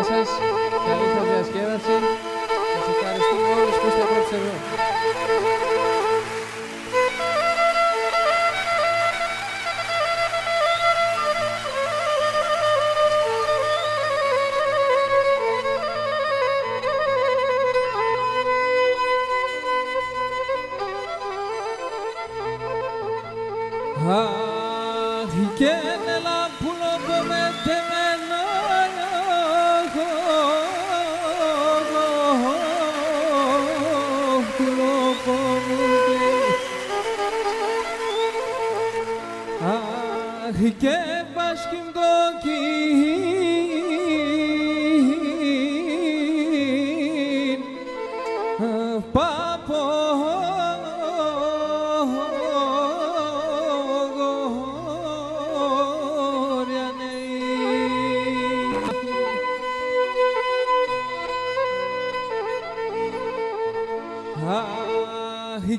σας, καλή σας διασκέδαση. Σας ευχαριστούμε όλους που είστε πρώτος εδώ. Και ένα πουλόπο με τεμένα πουλόπο μου και βάσκει το κιν πάπο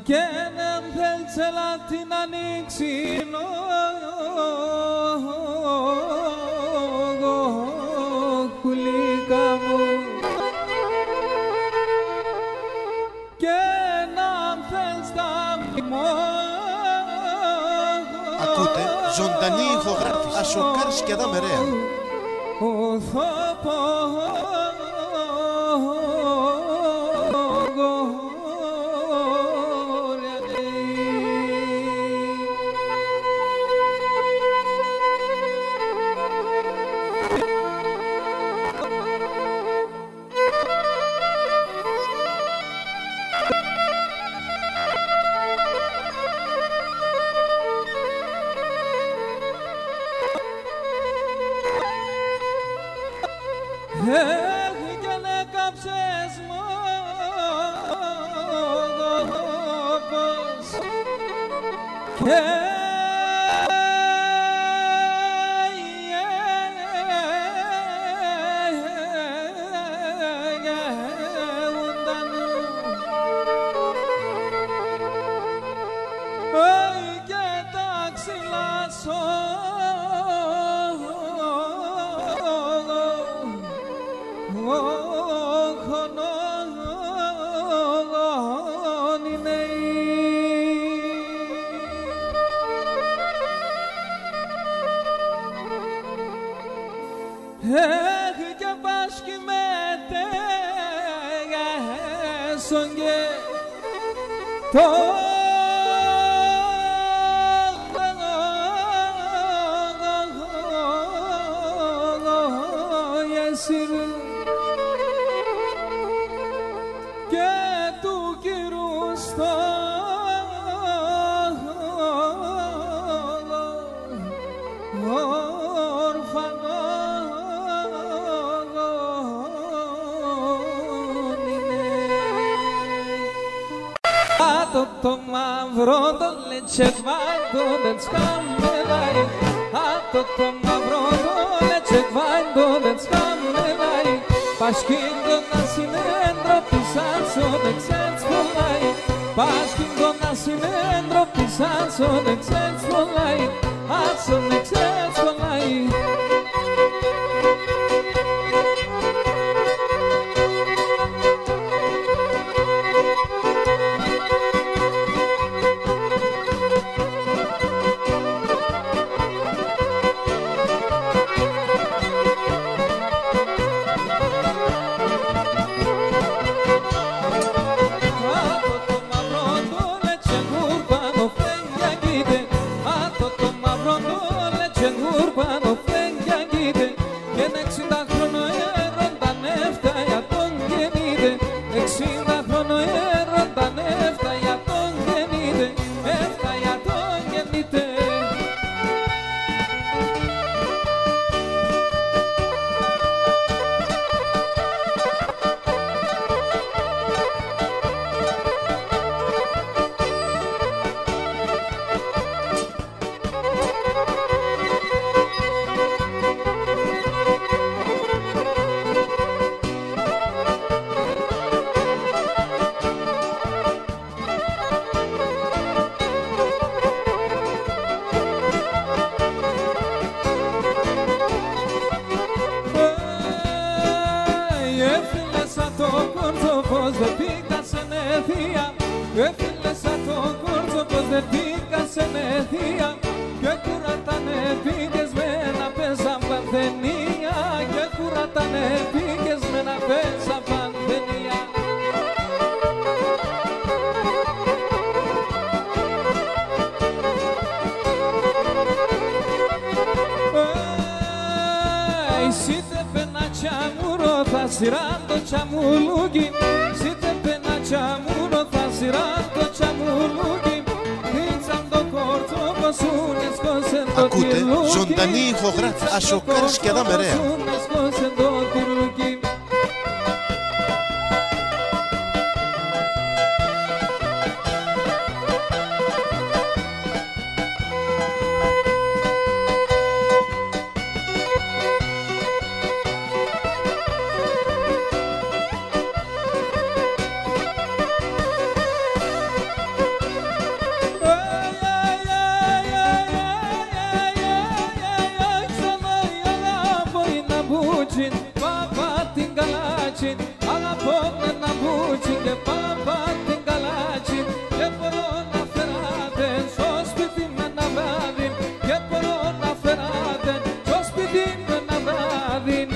και να θέλεις έλα την ανοίξει κουλίκα μου και να θέλεις τα ακούτε ζωντανή ηχογράφηση Ασοκάρ Σκεδά Μερέα. και να κάψες μόνος και και τα ξυλά σου έχει και βάσκει με τέγασον και το και του κυρού στο ορφανό το μαύρο το λετσεκβάιντο δεν σκάμμεδάει το μαύρο το λετσεκβάιντο δεν σκάμμεδάει πασκίντο να συνέντροπισαν σον εξέντς πολλάει πασκίντο να συνέντροπισαν σον εξέντς πολλάει άσον εξέντς πολλάει. Έφυλε σαν το κόρτσο πως δεν πήγα σε μεθεία και κουρατάνε πήγες με να πέσα πανθενία και κουρατάνε πήγες με να πέσα πανθενία. Site pena chamuro tha sirando chamulugi Site pena chamuro tha sirando chamulugi Χτίζαντο κόρτσο πως ούνες κόσεν το Ακούτε τυρλούκι ζωντανή ηχογράφηση Ασοκάρης και Αδαμερέα. Παπά την καλάτσι, αγαπώ με να μπούτσι και παπά την καλάτσι και μπορώ να φεράτε στο σπίτι με ένα βράδυ και μπορώ να φεράτε στο σπίτι με ένα βράδυ.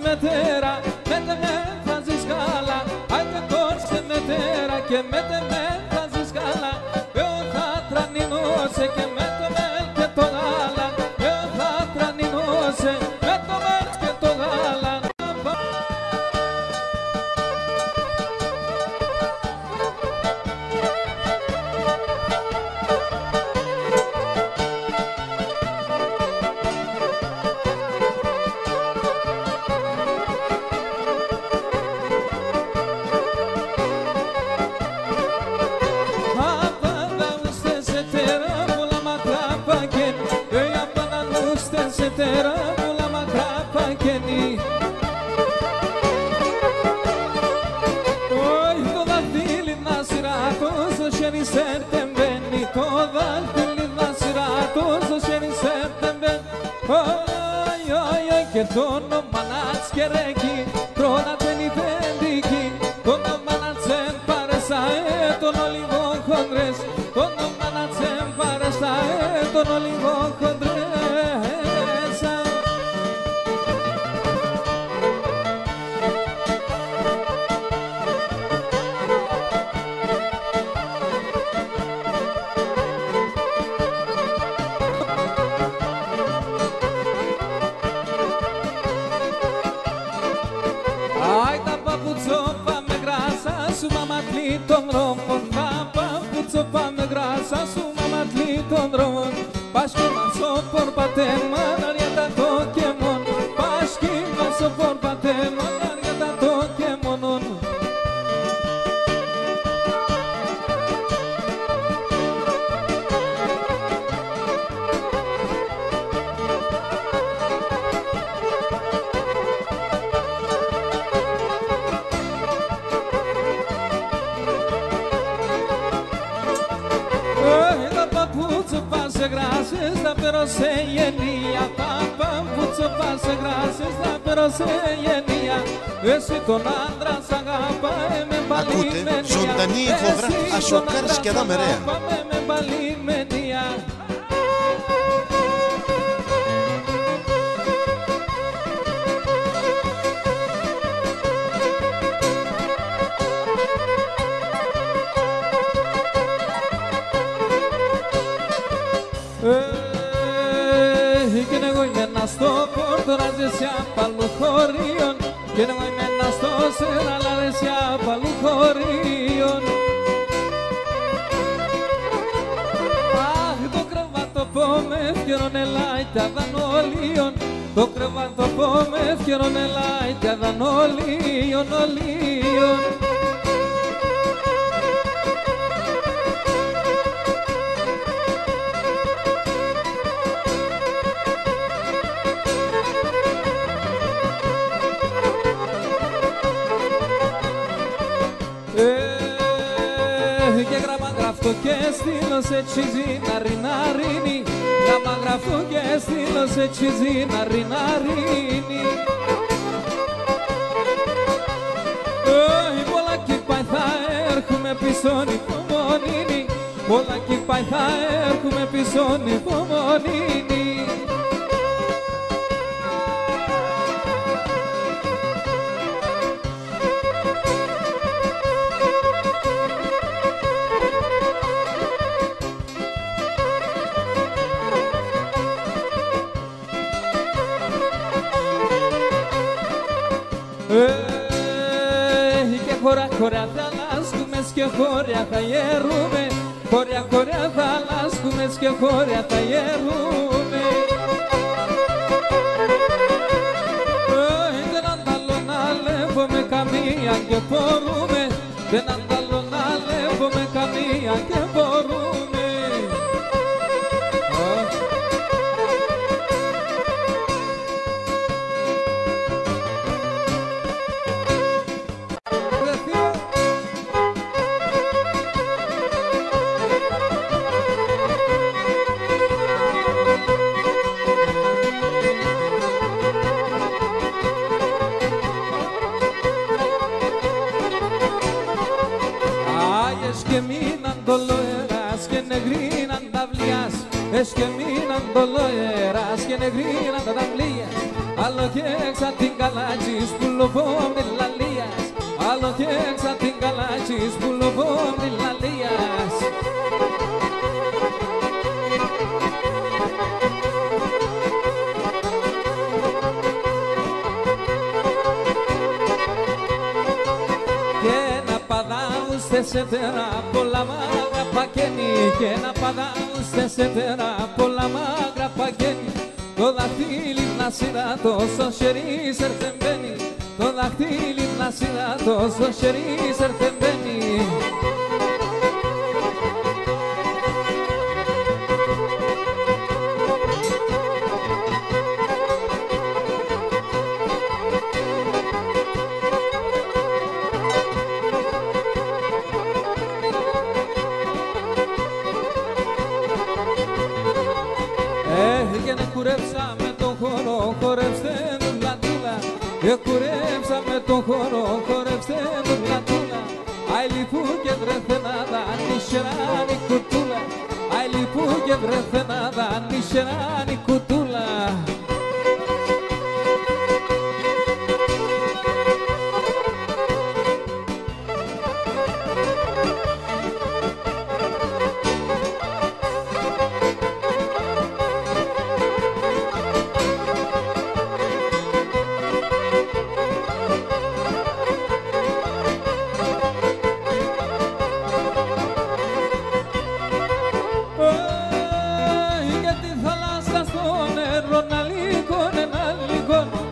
Μετέρα, μέτε με βάζεις γάλα, άιτε κόρσε μετέρα και μέτε με βάζεις γάλα. Εγώ θα τρανινώσε και με το μέλ και το γάλα. Εγώ θα τρανινώσε με το μέλ και το γάλα. Και το όνομα να τσκερέκει, τρώνα τένει πέντικη. Το όνομα να τσεν παρέσα, τον ολιγό χοντρές. Το όνομα να τσεν παρέσα, τον ολιγό χοντρές. Τον δρόμο, τα παπούτσο πάμε γράσα σου μαματλή τον δρόμο. Πασκήμασο πορπατέ μαναριέτα το κεμόν. Πασκήμασο πορπατέ μαναριέτα το κεμόν. Gracias, da pero se yenía, papa, mucho pase gracias, da pero se yenía. Εσύ τον άντρα σ' αγαπάει με Ακούτε ζωντανή ηχογράφηση Ασοκάρης και Αδαμερέα. Με παλιμενία. Και εγώ είμαι ένας στο πόρτο να ζήσει απ' αλλού χωρίων. Και εγώ είμαι ένας στο σένα να ζήσει απ' αλλού χωρίων. Αχ, το κρεβάτοπο με ευκαιρών ελάει τα δανολίων. Το κρεβάτοπο με ευκαιρών ελάει τα δανολίων, ολίων. και στείλω σε τσιζίνα ριναρίνι, να μ' γραφτώ και στείλω σε τσιζίνα ριναρίνι. Πολλά κι πάει θα έρχομαι πισώνει υπομονήνι, πολλά κι πάει θα έρχομαι πισώνει υπομονήνι. Και χωριά θα λάσκουμε και χωριά θα γερούμε, χωριά θα λάσκουμε και χωριά θα γερούμε. Δεν αντάλλω να λεύομαι καμία και μπορούμε, δεν αντάλλω να λεύομαι καμία και μπορούμε. Και μείναν δολοεράς και νεγρίναν ταυλίας, και μείναν δολοεράς και νεγρίναν ταυλίας. Άλλο και έξα την καλάτσις που λοβόμ την λαλίας, άλλο και έξα την καλάτσις που λοβόμ την λαλίας. Σε τέρα πολλά μάγρα πακένει, και να παδάουστε σε τέρα πολλά μάγρα πακένει. Το δαχτύλι να σειρά τόσο χερί σερτεμπαίνει, το δαχτύλι να σειρά τόσο χερί σερτεμπαίνει. Κουρέψαμε τον χώρο, χορέψτε τον πλατούλα. Κουρέψαμε τον χώρο, χορέψτε τον πλατούλα. Άι λιπού και βρέθε να δάνει σεράνι κουτούλα, άι λιπού και βρέθε να δάνει σεράνι κουτούλα.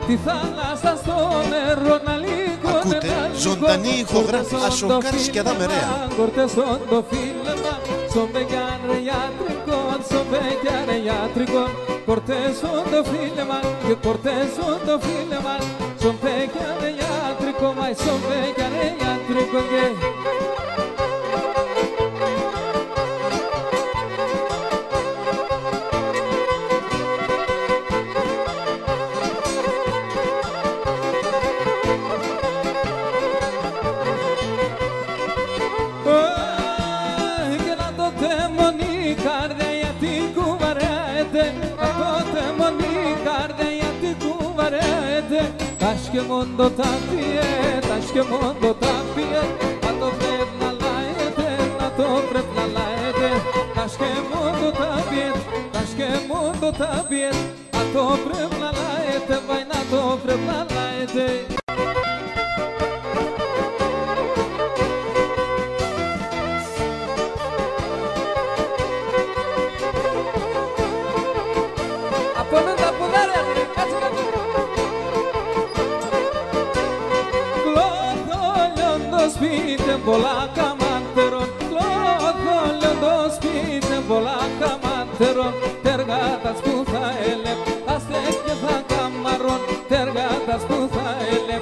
Τη θάλασσα στο νερό να λύκωνε. Ακούτε ζωντανή ηχογράφη Ασοκάρης και Αδάμερέα. Κορτεσόν το φίλεμα, στον πεκιάνε ιατρικών, στον πεκιάνε ιατρικών. Κορτεσόν το φίλεμα και κορτεσόν το φίλεμα, στον πεκιάνε ιατρικών, μα στον πεκιάνε ιατρικών και... Taşke mondo tapiye, a to prep na laete, a to prep na laete. Taşke mondo tapiye, a to prep na laete, vai na to prep na laete. Απόνε τα ποδάρια, κάτσε κάτω. Σπίτι πολλά καμάντερον, κλώθολιο το σπίτι πολλά καμάντερον. Τεργάτας που θα έλεπ, αστέκ και θα καμαρών, τεργάτας που θα έλεπ.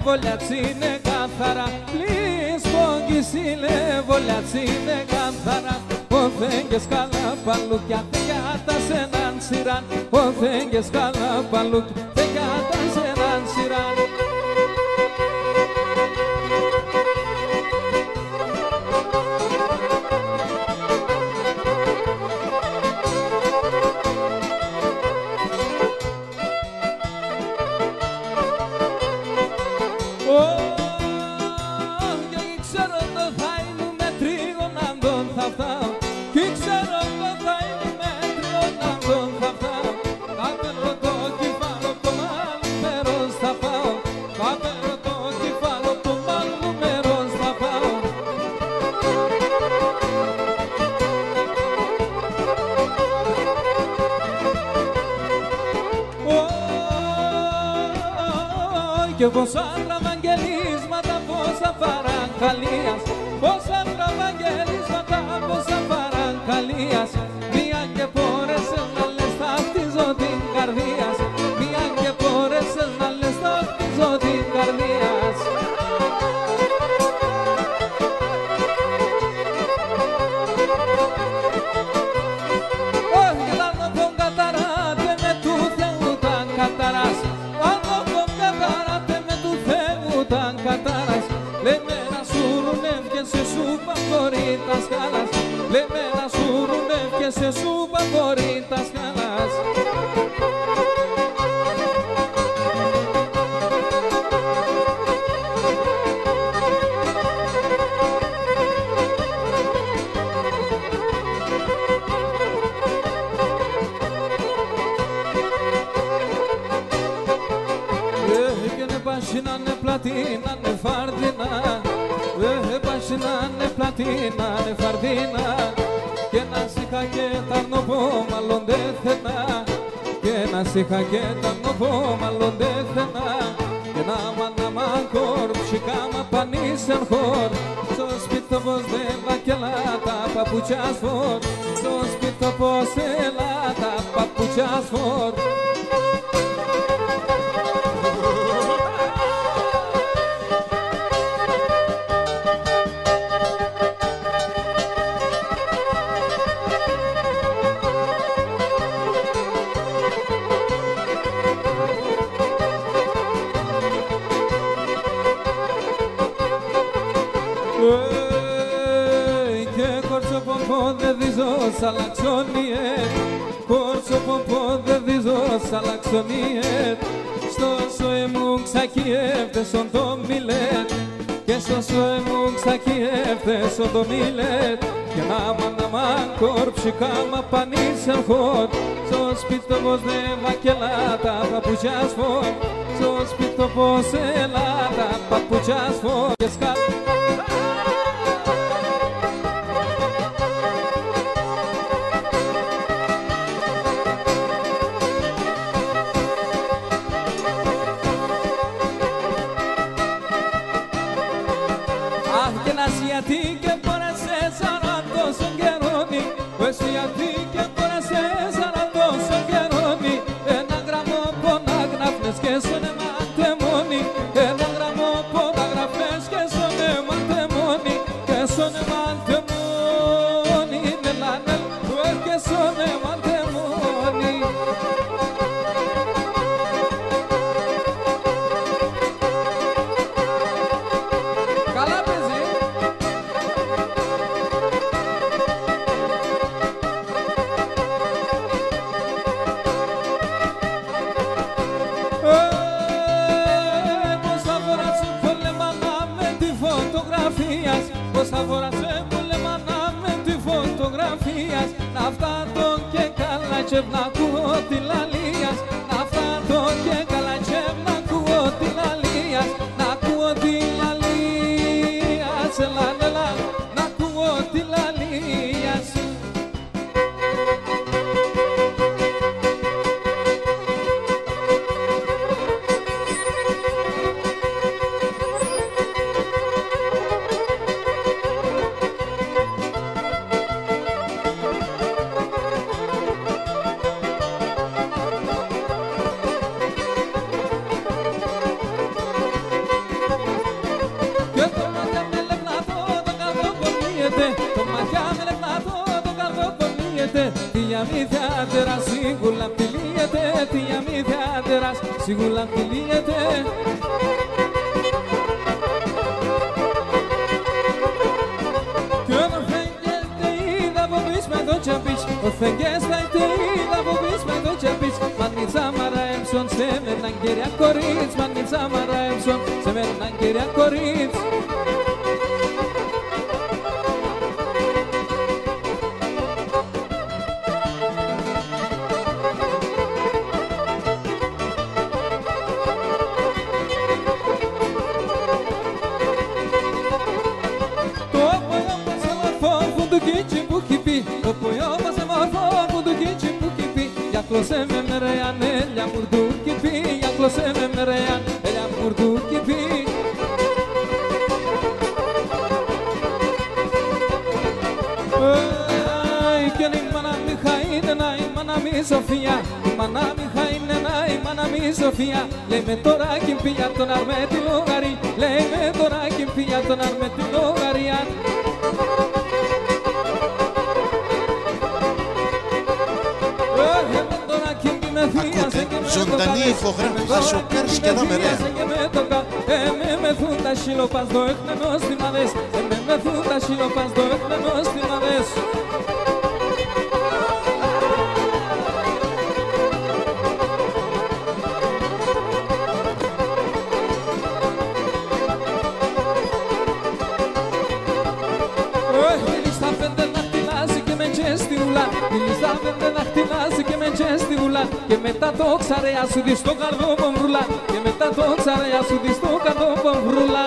vogliaține cantara, plis pogisile vogliaține cantara. O vengue scala palucchia, te gata se nansiran. O vengue scala palucchia, te gata se nansiran. Και πόσα τραβαγγελίσματα, πόσα παρακαλίας, πόσα τραβαγγελίσματα, πόσα παρακαλίας. Μια και πόρεσες να λες ταυτίζω την καρδίας, μια και πόρεσες να λες ταυτίζω την καρδίας. Όχι και τα νοπον καταράτε με του Θεού τα καταράς. Λεμένα σου ρουνεύκεσαι σου παπορίτας χάλας. Λεμένα σου ρουνεύκεσαι σου παπορίτας χάλας. Πασινάνε πλατίνανε φαρδίνα, πασινάνε πλατίνανε φαρδίνα. Και να σ' είχα και τα νοπό μάλλον δεν θενά, και να σ' είχα και τα νοπό μάλλον δεν θενά. Και να μαν κορψη κάμα πανίσεν χωρ, στο σπίτι πως δεν βακελά τα παπουτσιά σφορ, στο σπίτι πως έλα τα παπουτσιά σφορ. Και κορτσο πομπό δεν δίζω σ' αλλαξονιέτ, κορτσο πομπό δεν δίζω σ' αλλαξονιέτ. Στο σοε μου ξακιεύτες ον το μιλέτ, και στο σοε μου ξακιεύτες ον το μιλέτ. Και να μαν κορψη κάμα πανίσεν χωρ, στο σπίτι πως δεν βακελά τα παπουτσιά σφορ, στο σπίτι πως έλα τα παπουτσιά σφορ. Γιατί και μπορέσες να τόσο καιρώνει, εσύ γιατί και μπορέσες να τόσο καιρώνει. Ένα γραμμό πόνα γράφνες και σώνε μάτε μόνοι, ένα γραμμό πόνα γράφνες και σώνε μάτε μόνοι, και σώνε μάτε μόνοι, νελάνελ, και σώνε μάτε μόνοι. Καλά παίζει. Πως θα φοράσαι πολεμάνα με τη φωτογραφίας. Να φτάτω και καλά και να ακούω τη λαλίας, να φτάτω και καλά και να ακούω τη λαλίας, να ακούω τη λαλίας, ελά, να ακούω τη λαλίας. αμύθια σίγουρα πηλίεται, τι αμύθια σίγουρα πηλίεται. Κι όταν φέγγεται είδα από πίσω με το τσαπίς, ο φέγγεται είδα από πίσω με το τσαπίς. Μανίτσα μαρα έμψον σε μεναν κυρία κορίτς, μανίτσα μαρα έμψον σε μεναν κυρία κορίτς. Yaklose me mereyan elam vurdu gibi, yaklose me mereyan elam vurdu gibi. Ay kenim mana mi khain nay mana mi Sofia, mana mi khain nay mana mi Sofia. Le me tora kim pia tonar me tilogari, le me tora kim pia tonar me tilogarian. Ακούτε ζωντανή ηχογράφηση Ασοκάρης και Δαμερέα. Με μεθούν τα σιλοπάς το έκμενος θυμάδες, με μεθούν τα σιλοπάς το έκμενος θυμάδες. Και μετά το ξαρέα σου δεις το καρδό πομβρούλα, και μετά το ξαρέα σου δεις το καρδό πομβρούλα.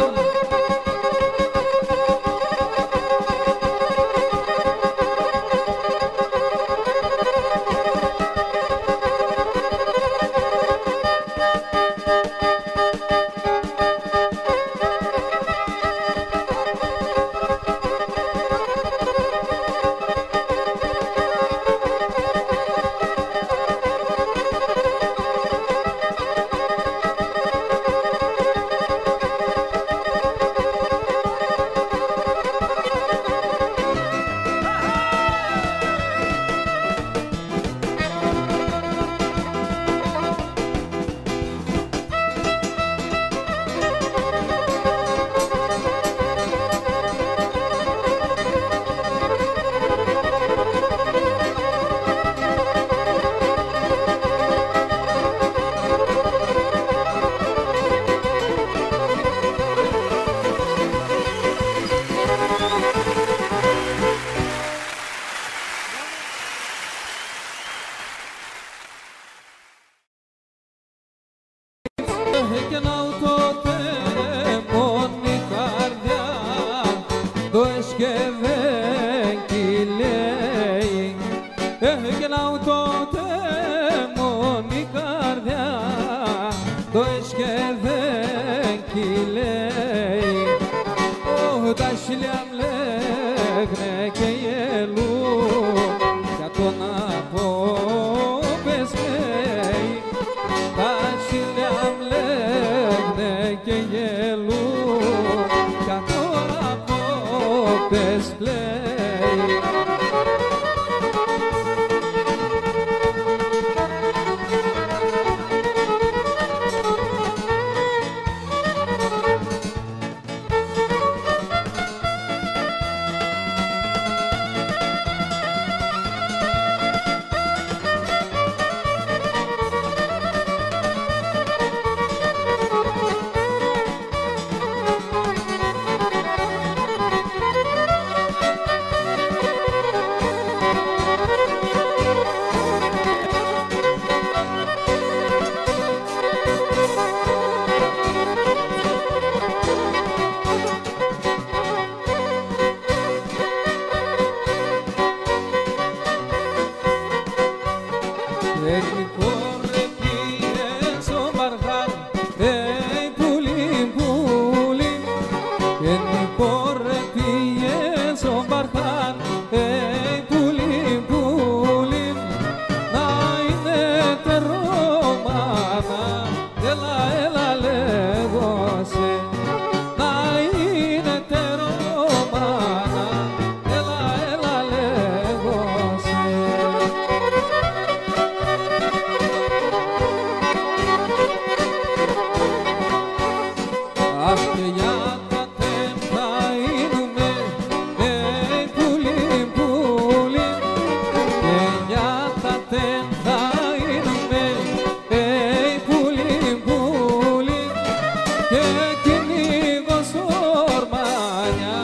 κυνηγώ σορμάνια,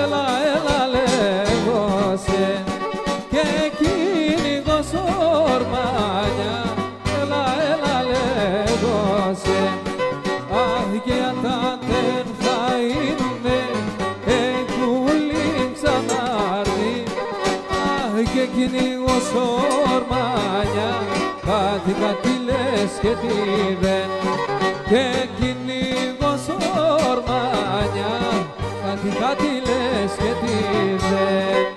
έλα, έλα λέγω σε. Και κυνηγώ σορμάνια, έλα, έλα λέγω σε. Αχ, και αν δεν θα είναι, εκούλη ξανάρθει. Αχ, και κυνηγώ σορμάνια, κάτι λες και τι δεν. Και κυνηγώ σορμάνια, κάτι λες και τι δεν.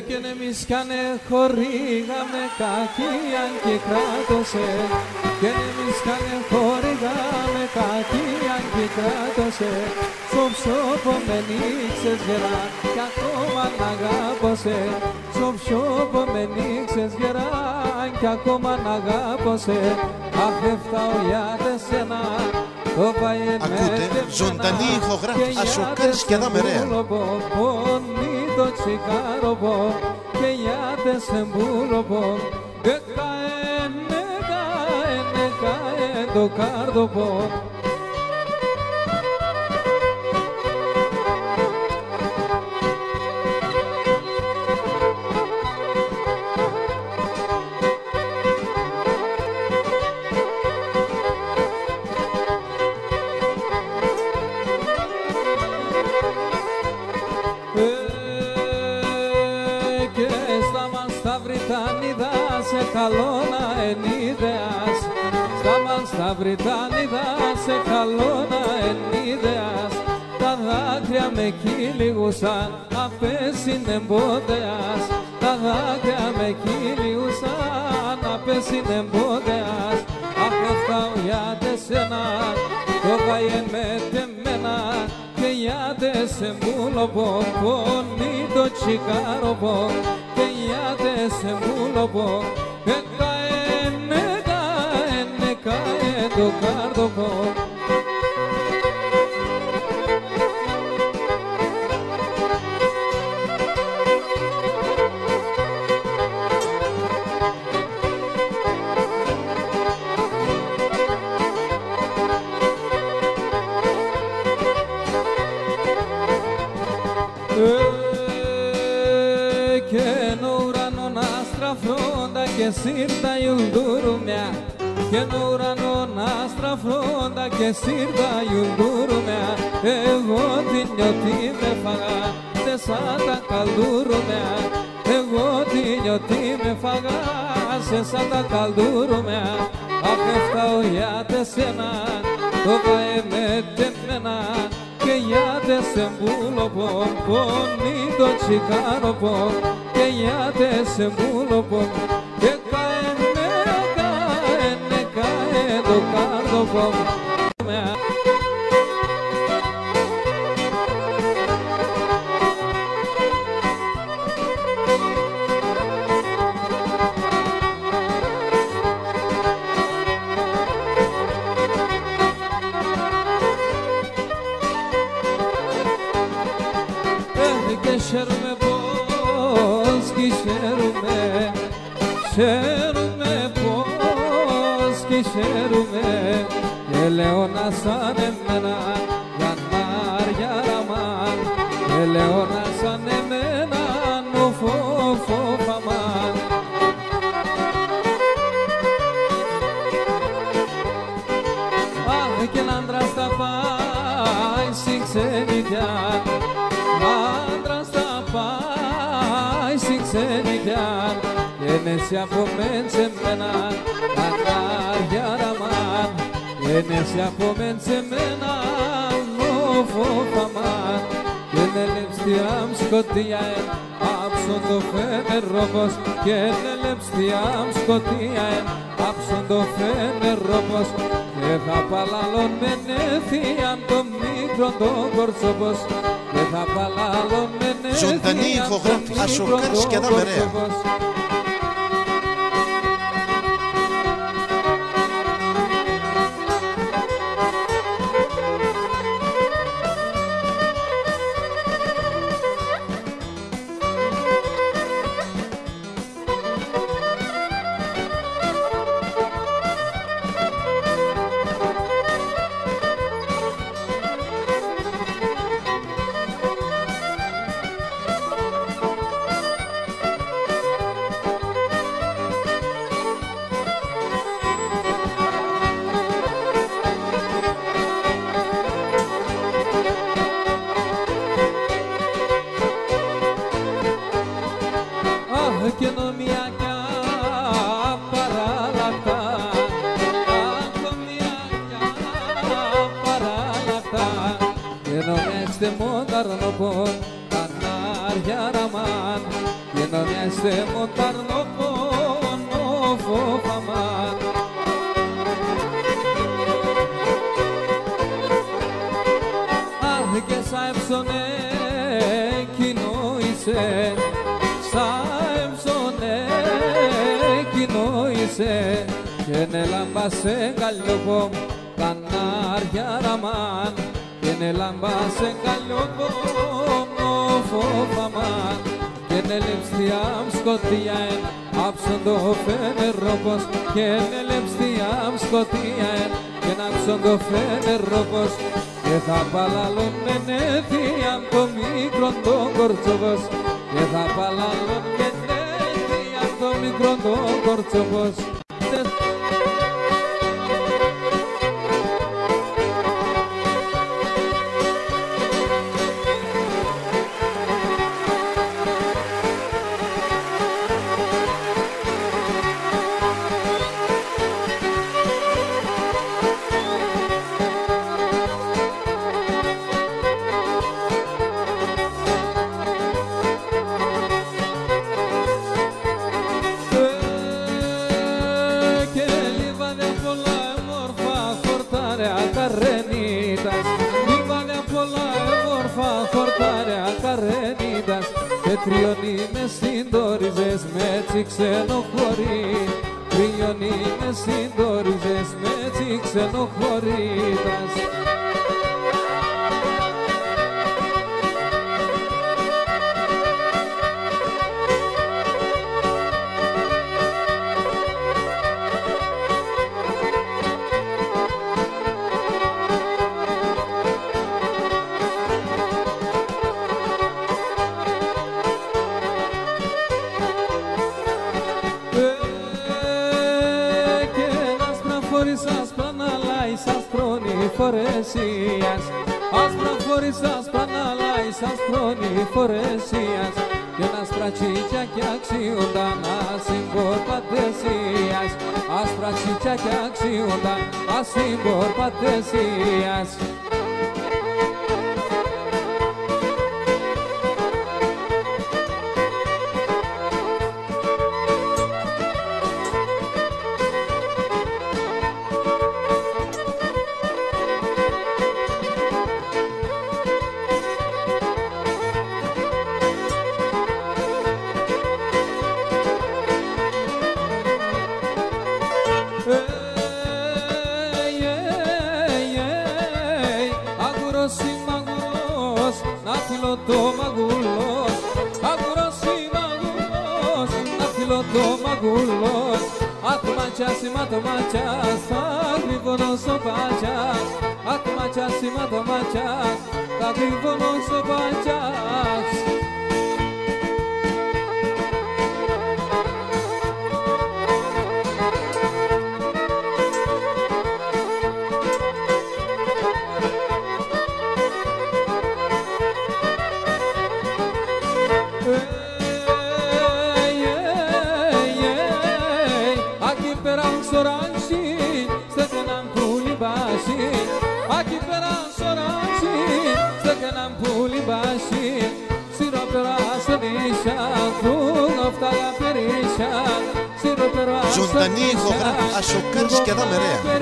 Και εμείς κι αν χορήγαμε κακίαν και κράτωσε. Και εμείς κι αν χορήγαμε κακίαν και κράτωσε. Στο ψώπο με νίξες γερά κι ακόμα ν' αγάπωσε. Στο ψώπο με νίξες γερά κι ακόμα ν' αγάπωσε. Αχ, έφταω για τεσένα. Ακούτε ζωντανή ηχογράφηση Ασοκάρης και Αδάμερέα. Το τσικάροπο και γιάτες εμπούλοπο. Εκαένε, καένε, καένε το κάρδοπο. Σε καλώνα ενίδεας, στα Βρυτάνιδα σε καλώνα ενίδεας. Τα δάκρυα με κυλιγούσαν απέσιν εμπόδεας. Τα δάκρυα με κυλιγούσαν απέσιν εμπόδεας. Αχ, έφταω για τεσένα, το καΐεν με τεμένα. Και για τεσεμπούλοπο, πονεί το τσικάροπο. Και για τεσεμπούλοπο, καένε, καένε, καένε το κάρδοπο. Και εν ουρανόν αστραφρόντα και σύρτα ιουλντούρουμια. Και εν ουρανόν αστραφρόντα και σύρτα ιουλντούρουμια. Εγώ την νιωτή με φαγά τε σαν τα καλδούρουμια. Εγώ την νιωτή με φαγά σε σαν τα καλδούρουμια. Αχ, έφταω για τεσένα, το καέμαι τεμένα. Και για τεσεμπούλοπο, πονεί το τσικάροπο. Και για τεσεμπούλοπο, και καένε, καένε, καένε το κάρδοπο. Χαίρομαι πως κι χαίρομαι, χαίρομαι πως κι χαίρομαι. Και λέω να σαν εμένα για να αργιάραμαν. Και λέω να σαν εμένα στην ξενιτιά και νεσαι από μεν σε μένα κανάρια ραμάν και νεσαι από μεν σε μένα φοφαμάν και νελεψτιάμ σκοτία άψον το φενερόπος και νελεψτιάμ σκοτία άψον το φενερόπος και θα παλαλών με νεθίαν το μικρό το κορτσόπος και θα παλαλών με νεθίαν το μικρό το κορτσόπος. Και νελάμπα σε καλλιόπο κανάρια ραμάν και νελάμπα σε καλλιόπο φοφαμάν και νελεψτιάμ σκοτία άψον το φενερόπος και νελεψτιάμ σκοτία άψον το φενερόπος και θα παλαλών με νεθίαν το μικρό το κορτσόπος και θα παλαλών με νεθίαν το μικρό το κορτσόπος. Τριώνει με συντόριζες με έτσι ξενοχωρεί Τριώνει με συντόριζες με έτσι ξενοχωρείτας φορεσίας άσπρα φορείς άσπρα ναλάεις άσπρονη φορεσίας και να σπρατσίτια κι αξιούντα να συμπορπατεσίας άσπρα τσίτια κι αξιούντα να συμπορπατεσίας. Το μαγουλός, αγουρός ή μαγουλός, να φύλλω το μαγουλός. Άκου ματσιάς, μα το ματσιάς, θα γρήγονω στο πατσιάς. Άκου ματσιάς, μα το ματσιάς, θα γρήγονω στο πατσιάς. Ζωντανή ηχογράφηση Ασοκάρης και Αδάμ Ερέα.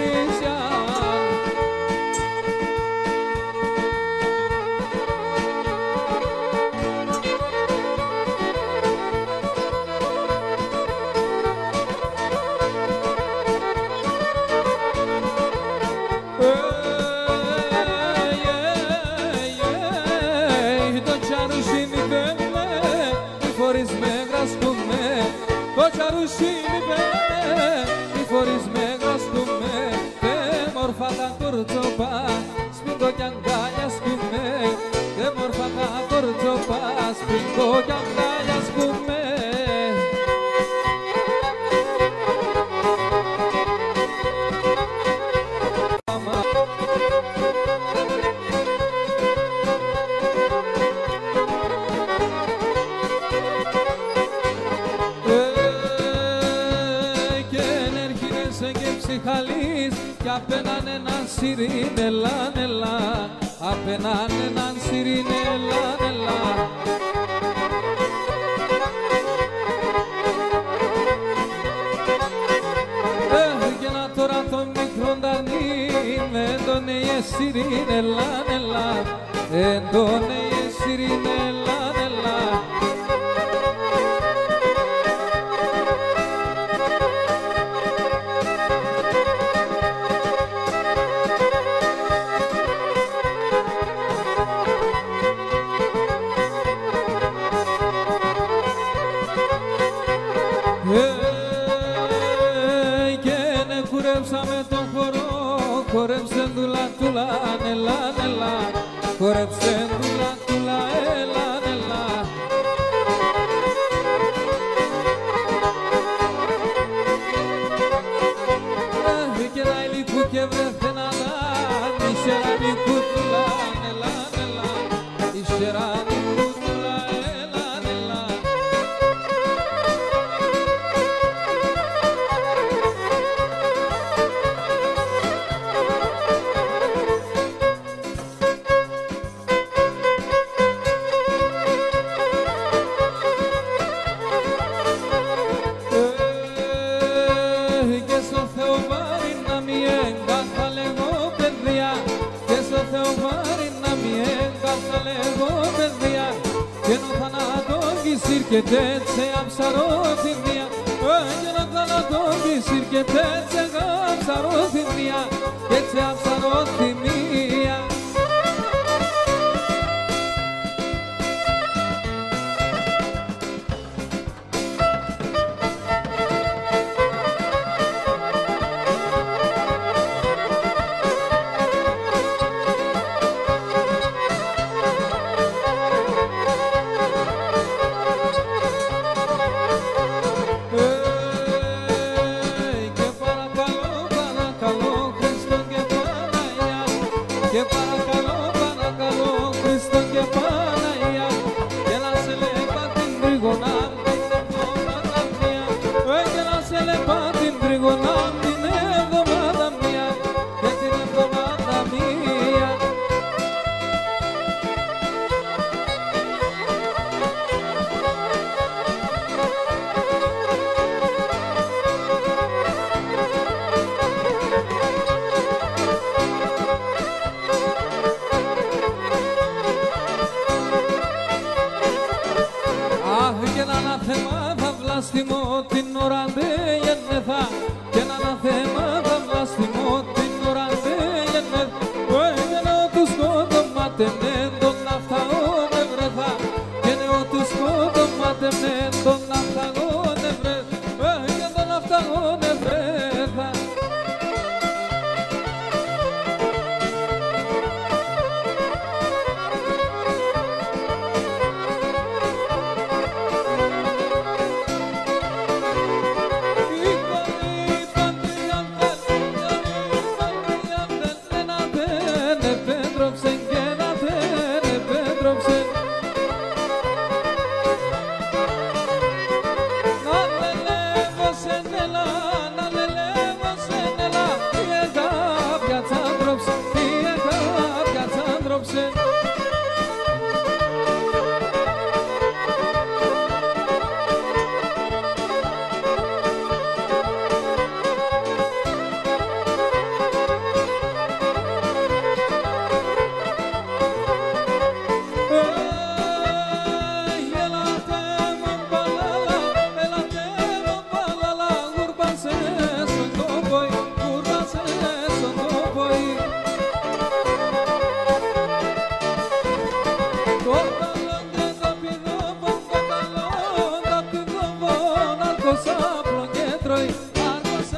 Άργος άπλο και τρώει, άργος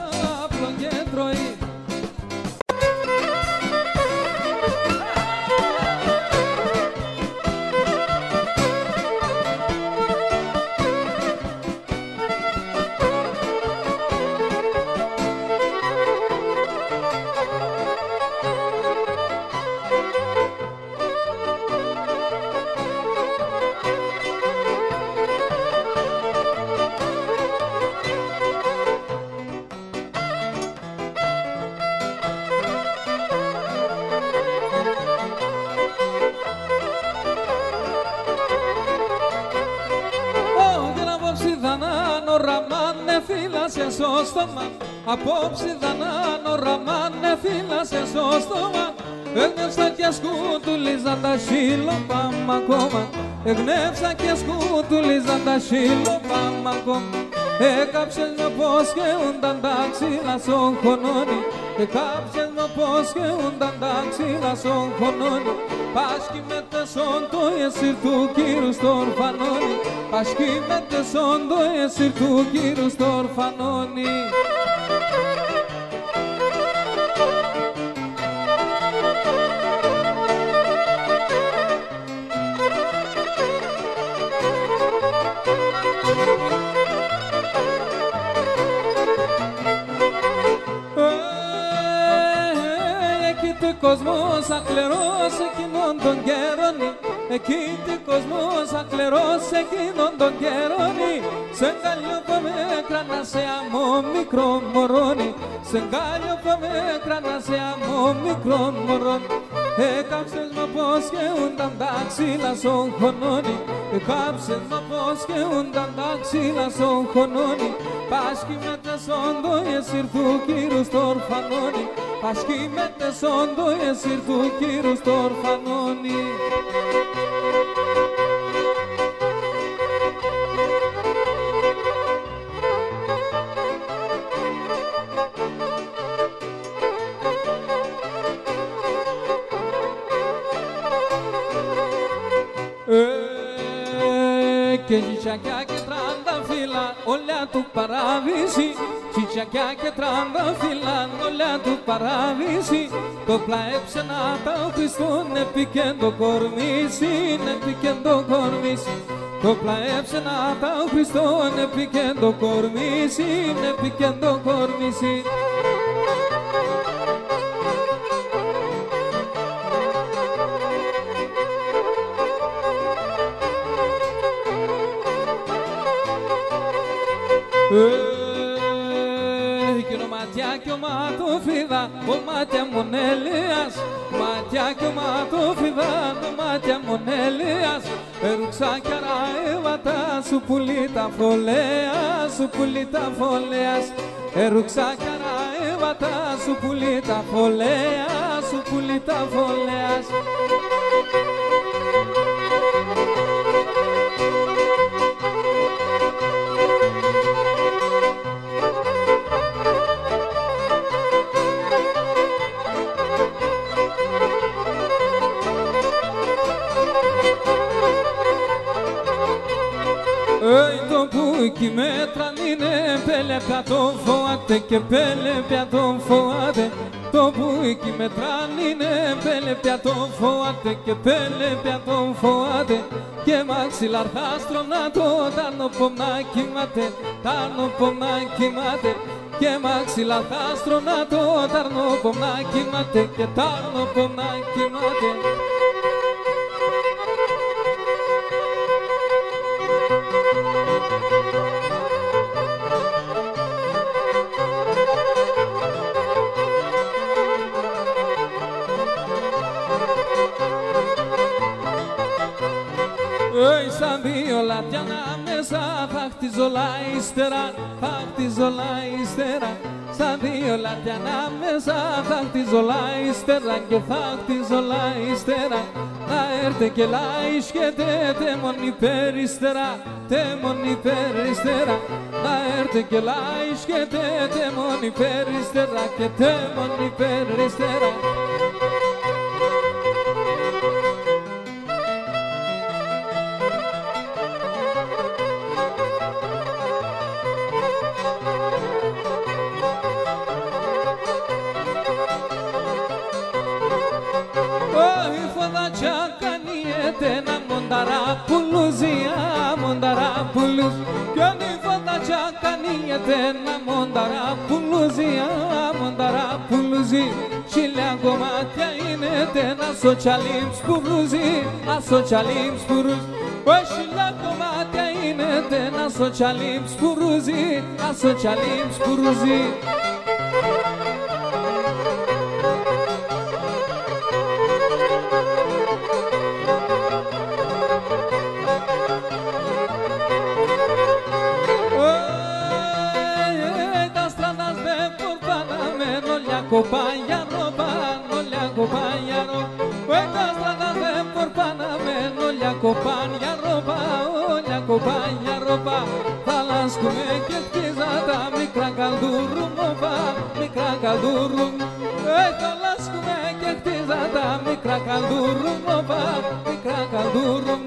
άπλο και τρώει. Στο στόμα, απόψε δανάν ο ραμάν εφύλασε στο στόμα. Εγνεύσα και σκούτουλίζαν τα σύλλο πάμε ακόμα. Εγνεύσα και σκούτουλίζαν τα σύλλο πάμε ακόμα. Έκαψες με πως και ούνταν τα ξύλα στον χωνόνι. Έκαψες με πως και ούνταν τα ξύλα στον χωνόνι. Πάσχει με τεσόν το εσύρ του κύρου στο ορφανόνι. Πάσχει με τεσόν το εσύρ του κύρου στο ορφανόνι. Κόσμος ακλερός εκείνον τον καιρόνι. Εκεί τι κόσμος ακλερός εκείνον τον καιρόνι. Σε γκάλιο πάμε κράνα σε αμό μικρό μωρόνι. Σε γκάλιο πάμε κράνα σε αμό μικρό μωρόνι. Έκαψες με πως και ούνταν τα ξύλα στον χωνόνι. Έκαψες με πως και ούνταν τα ξύλα στον χωνόνι. Πάσχει με τεσόν το εσύρ του κύρου στο ορφανόνι. Πάσχει με τεσόν το εσύρ του κύρου στο ορφανόνι. Και τσιτσακιά και τρανταφύλλα όλα του παράδεισι. Τσιτσακιά και τρανταφύλλα όλα του παράδεισι. Το πλαέψε να τα Χριστόν επικεν το κορμίσι, επικεν το κορμίσι. Το πλαέψε να τα Χριστόν επικεν το κορμίσι, επικεν το κορμίσι. Εκείνο ματιά κι ο ματοφίδα, ο μάτια μονέλειας. Ματιά κι ο ματοφίδα, ο μάτια μονέλειας. Ρούξα κι αραεύατα, σου πουλί τα φωλέα, σου πουλί τα φωλέας. Ρούξα κι αραεύατα, σου πουλί τα φωλέα, σου πουλί τα φωλέας. Το που εκεί μέτραν είναι πέλε πια τον φοάτε και πέλε πια τον φοάτε. Το που εκεί μετράν είναι πέλε πια τον φοάτε και πέλε πια τον φοάτε. Και μαξιλαρθάστρο να το τάνο πομνά κοιμάται, τάνο πομνά κοιμάται. Και μαξιλαρθάστρο να το τάρνο πομνά κοιμάται και τάρνο πομνά κοιμάται. Σαν δύο λάτια ανάμεσα θα χτίζω όλα ύστερα, θα χτίζω όλα ύστερα. Σαν δύο λάτια ανάμεσα θα χτίζω όλα ύστερα και θα χτίζω όλα ύστερα. Να έρθε και λαϊσκέτε τέμον υπερύστερα, τέμον υπερύστερα. Να έρθε και λαϊσκέτε τέμον υπερύστερα και τέμον υπερύστερα. mondarapuluzia, mondarapuluz. Gönül fadaca kaniyetena mondarapuluzia, mondarapuluzi. Şilya gomatya inetena soçalim spuruzi, asoçalim spuruz. Şilya gomatya inetena soçalim spuruzi, asoçalim spuruzi. Acompañaron, le acompañaron, cuentas tratas de por Panameno, le acompañaron, le acompañaron, talas come que quizada mi cracaldurum, mi cracaldurum, talas come que quizada mi cracaldurum, mi cracaldurum,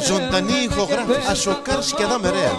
Ζωντανή ηχογράφηση Ασοκάρ Σκεδά Μερέα.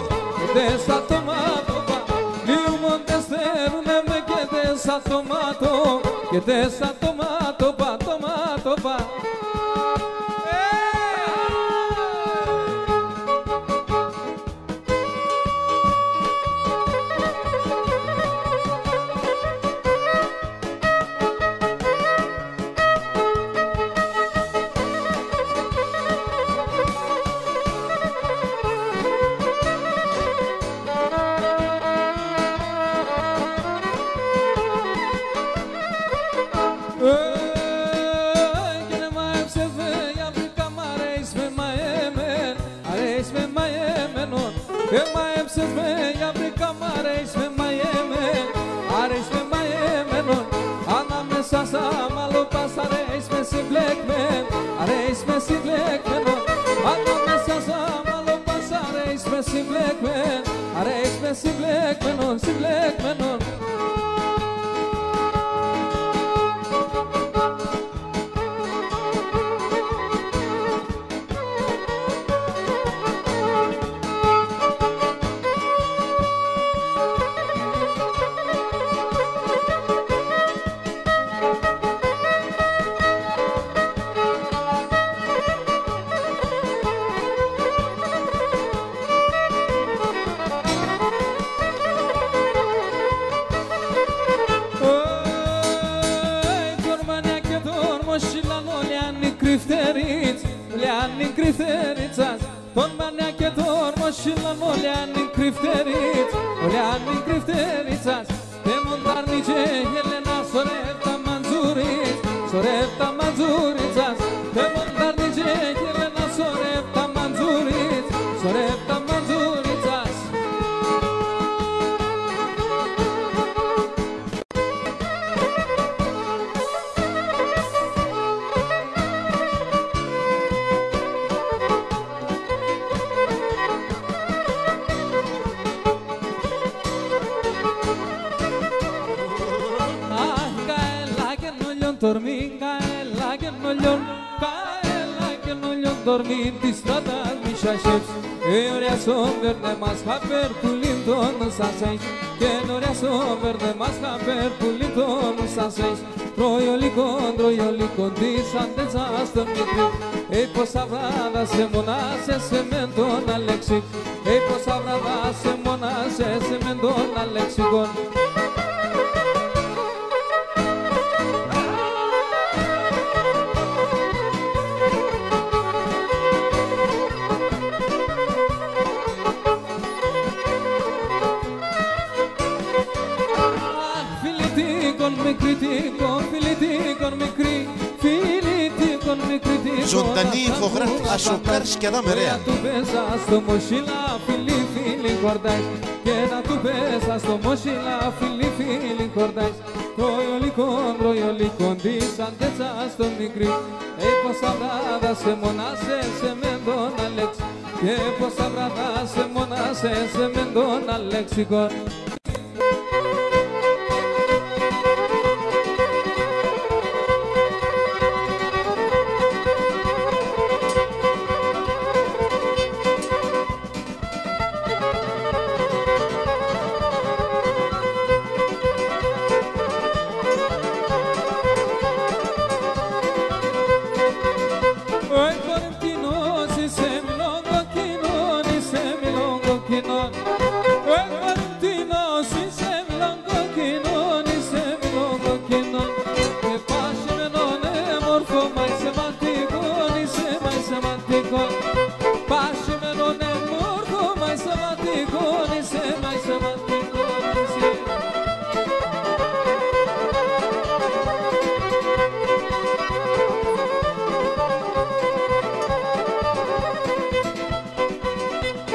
dormit distratas mișașeps Eoreason verde masca per pulinton saseis Eoreason verde masca per pulinton saseis Troiolicon disantezaston mitri Ei posavrada semonase sementon alexic Ei posavrada semonase sementon alexicon Ζωντανή ηχογράφη Ασοκάρης και Αδάμερέα. Του πέσα στο μοσίλα φίλοι φίλοι κορδάις Και να του πέσα στο μοσίλα φίλοι φίλοι κορδάις Τροϊολικόν της αντέτσα στο μικρή Πόσα βράδα σε μονάσε σε μεν τον Αλέξ Και πόσα βράδα σε μονάσε σε μεν τον Αλέξικον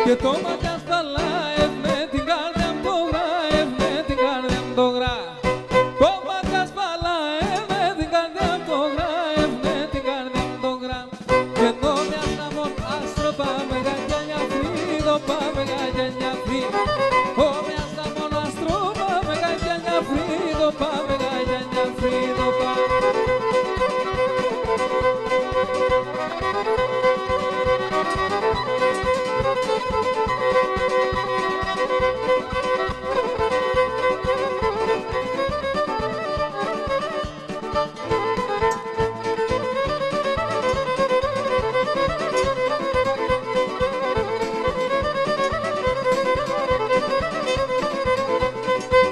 Και το ματιά στα live με την καρδιά μου το γράφει, με την καρδιά μου το γράφει. Το ματιά στα live με την καρδιά μου το γράφει, με την καρδιά μου το γράφει. Και το μοιάζα μόνο άστρο πάμε γαγιάνια φρύδο, πάμε γαγιάνια φρύδο. Το μοιάζα μόνο άστρο πάμε γαγιάνια φρύδο, πάμε γαγιάνια φρύδο, πάμε.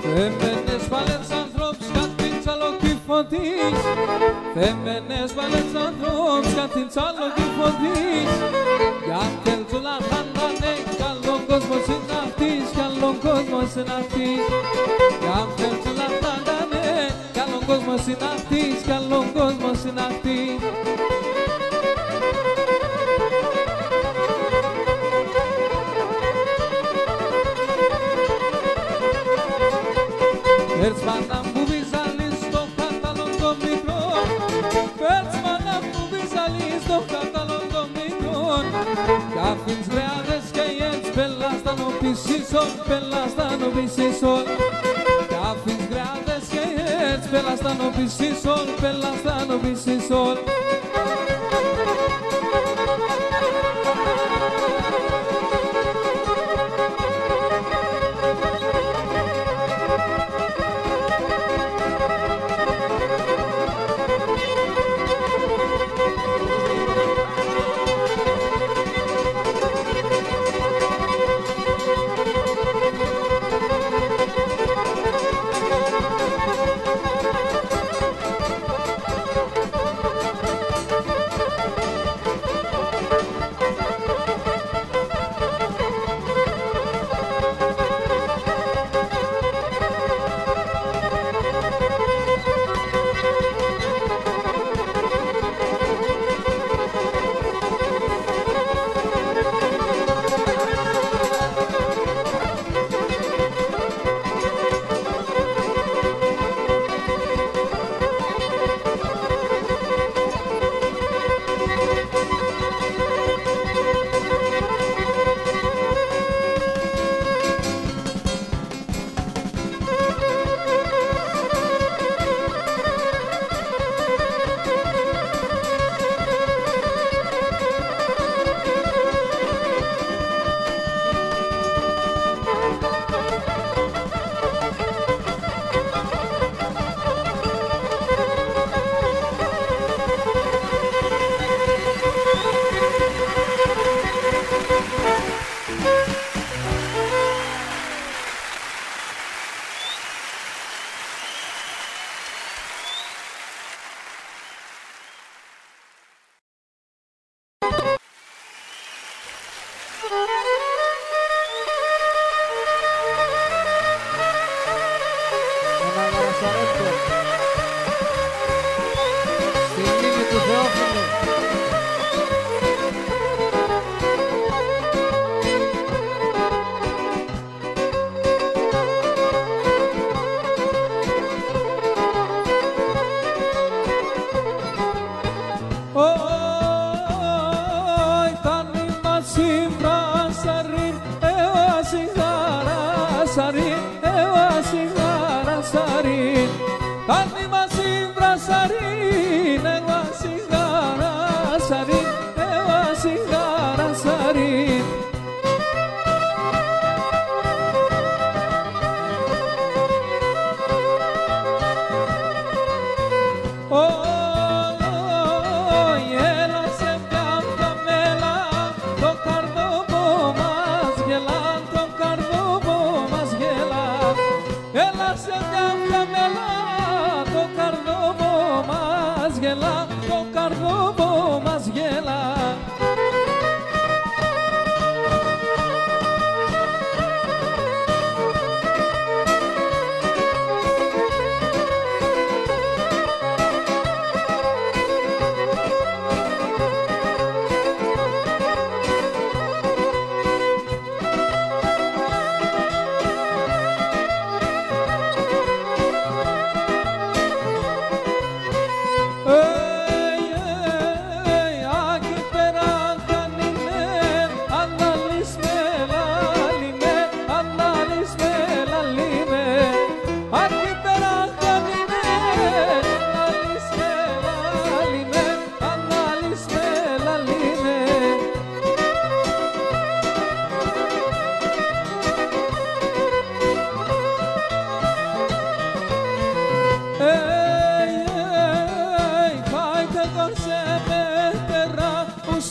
Θεμένες βάλες ανθρώπους κατ' την τσαλοκή φωτής Θεμένες βάλες ανθρώπους κατ' την τσαλοκή φωτής Κι αν θέλεις όλα θα είναι καλόν κόσμος είναι αυτής Καλόν κόσμος είναι αυτής Κι αν θέλεις όλα θα είναι καλόν κόσμος είναι αυτής Καλόν κόσμος είναι αυτής Πέρς μάνα μου βυζαλείς στο κατάλλον το μικρό Πέρς μάνα μου βυζαλείς στο κατάλλον το μικρό Κι αφήνεις βρεάδες και έτσι πελάσταν ο πισίσον Πελάσταν ο πισίσον Κι αφήνεις βρεάδες και έτσι πελάσταν ο πισίσον Πελάσταν ο πισίσον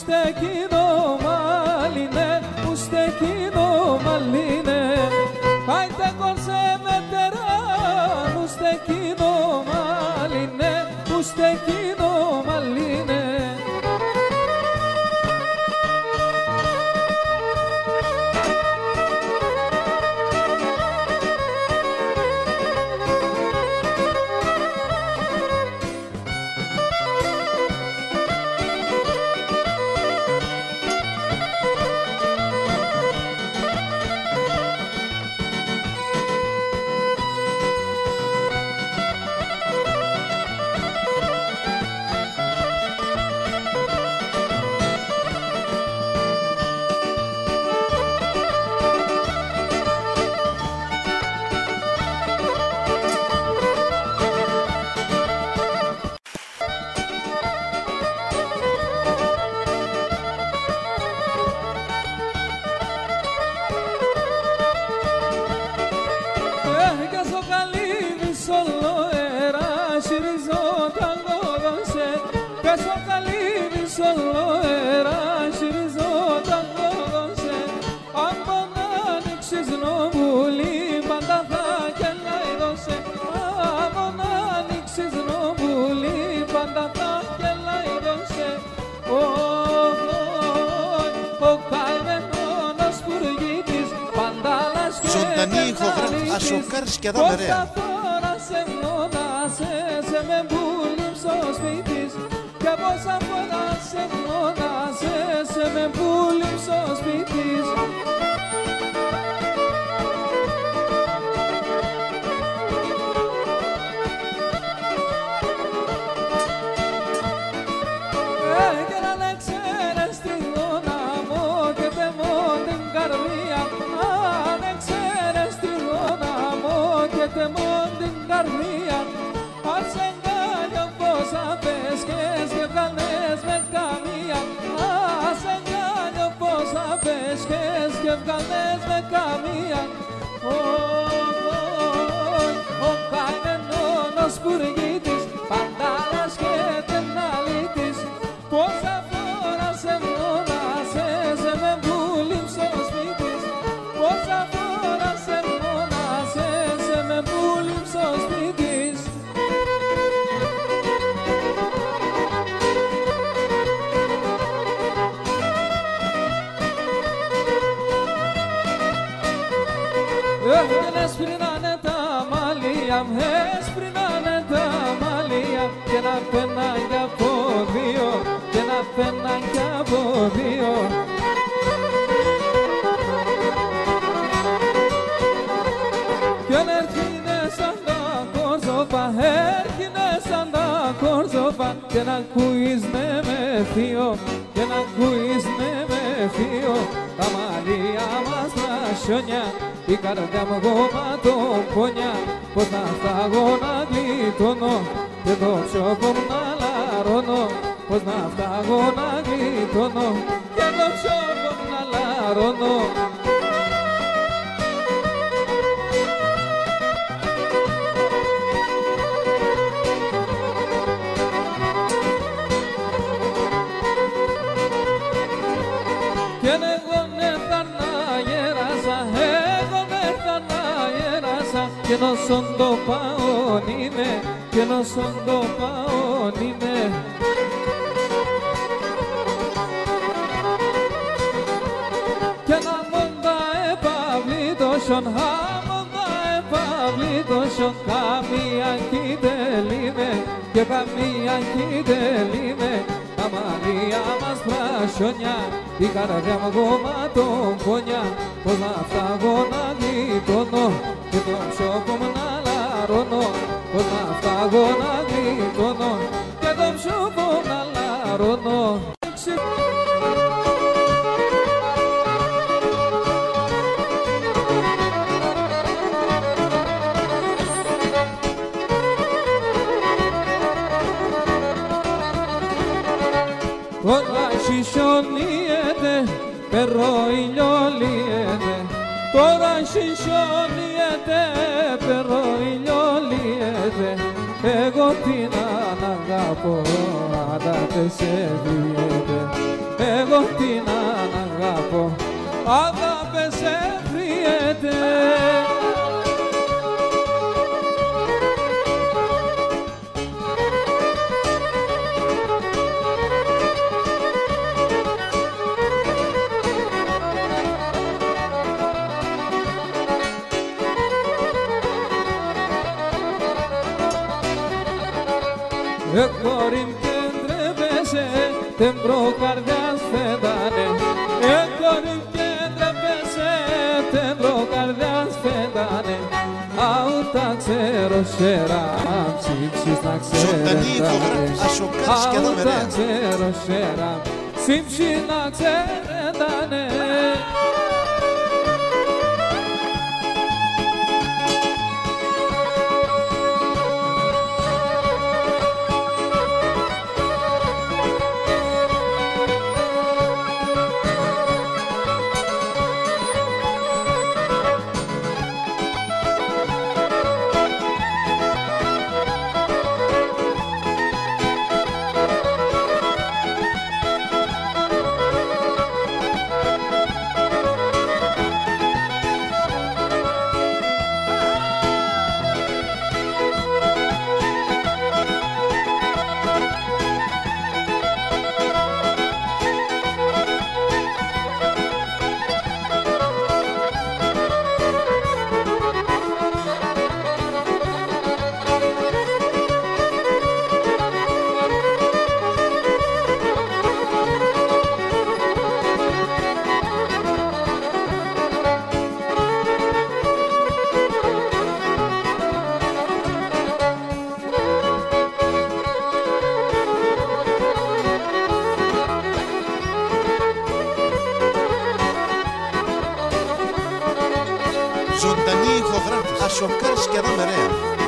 στεκίνο μάλινε, που στεκίνο μάλινε. Άιτε κορσέ βετεράν, που στεκίνο μάλινε, που στεκίνο μάλινε. Ζωντανή ηχογράφηση Ασοκάρ Σκιαδά Μερέα. Σε με πούληψε ο σπίτης και πόσα φορά σε γνώρισε, σε με πούληψε ο σπίτης. Και να με ξέρεις την γόνα μου και τεμώ την καρδία. Αν ξέρεις την γόνα μου και τεμώ την καρδία. Αν σε εγκάλιο πως απέσκες και βγάλες με καμία. Αν σε εγκάλιο πως απέσκες και βγάλες με καμία. Ο καημένος πουργίτης παντάλας και τεναλίτης. Πόσα φορά σε μόνασε, σε με πούληψε ο σπίτης. Πόσα φορά σε μόνασε, σε με πούληψε ο σπίτης. Έσπρινανε τα μαλλιά, έσπρινανε τα μαλλιά και να πέναν κι από δύο, και να πέναν κι από δύο. Κι αν έρχινε σαν τα κόρσοπα, έρχινε σαν τα κόρσοπα και να ακούεις ναι με θείο, και να ακούεις ναι με θείο. Τα μαλλιά μας τα σιόνια, η καρδιά μου γοματοπόνια. Πώς να φτάγω να γλιτώνω και το ψιόπο μου να λαρώνω. Πώς να φτάγω να γλιτώνω και το ψιόπο μου να λαρώνω. Και νόσον το πάον είμαι, και νόσον το πάον είμαι. Και να μόντα επαυλήτωσον, μόντα επαυλήτωσον. Καμία κυτελίνε και καμία κυτελίνε. Τα μαλλιά μας πρασιόνια, η καρδιά μου γοματοπόνια. Πώς να φτάγω να γλιτώνω και το ψιόπο μου να λαρώνω. Πώς να φτάγω να γλιτώνω και το ψιόπο μου να λαρώνω. Τώρα σισιονιέται, περό ηλιολιέται. Τώρα σισιονιέται, περό ηλιολιέται. Εγώ την αγαπώ, αλλά δεν σε διέται. εγώ την αγαπώ, αγάπες ευριέται. Κορίμ και ντρέπεσαι, τέμπρο καρδιάς φέντανε. Κορίμ και ντρέπεσαι, τέμπρο καρδιάς φέντανε. Αούτα ξέρω σέρα, ψήψεις να ξέρετανε. Αούτα ξέρω σέρα, ψήψεις να ξέρετανε. Ζωντανή ηχογράφηση. Ασοκάρης και Αδάμ Ερέα.